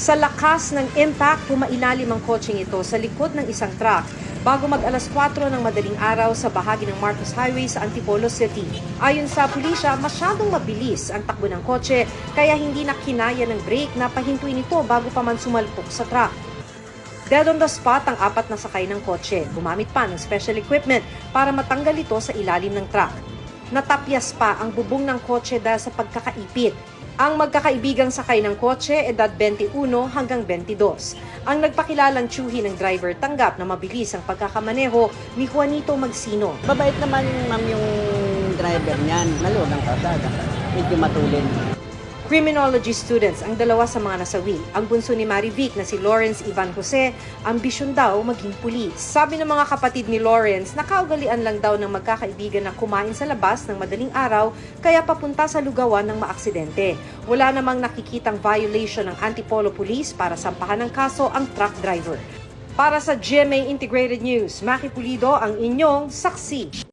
Sa lakas ng impact, pumailalim ang kotseng ito sa likod ng isang truck bago mag-alas 4 ng madaling araw sa bahagi ng Marcos Highway sa Antipolo City. Ayon sa pulisya, masyadong mabilis ang takbo ng kotse kaya hindi na kinaya ng brake na pahintuin ito bago pa man sumalpok sa truck. Dead on the spot ang 4 na sakay ng kotse. Gumamit pa ng special equipment para matanggal ito sa ilalim ng truck. Natapyas pa ang bubong ng kotse dahil sa pagkakaipit. Ang magkakaibigang sakay ng kotse, edad 21 hanggang 22. Ang nagpakilalang tiyuhi ng driver tanggap na mabilis ang pagkakamaneho ni Juanito Magsino. Babait naman ma'am yung driver niyan. Nalood ng kalsada. Medyo matulin. Criminology students ang dalawa sa mga nasawi. Ang bunso ni Marivic na si Lawrence Ivan Jose, ambisyon daw maging pulis. Sabi ng mga kapatid ni Lawrence, nakaugalian lang daw ng magkakaibigan na kumain sa labas ng madaling araw kaya papunta sa lugawan ng maaksidente. Wala namang nakikitang violation ng Antipolo Police para sampahan ng kaso ang truck driver. Para sa GMA Integrated News, Maki Pulido ang inyong saksi.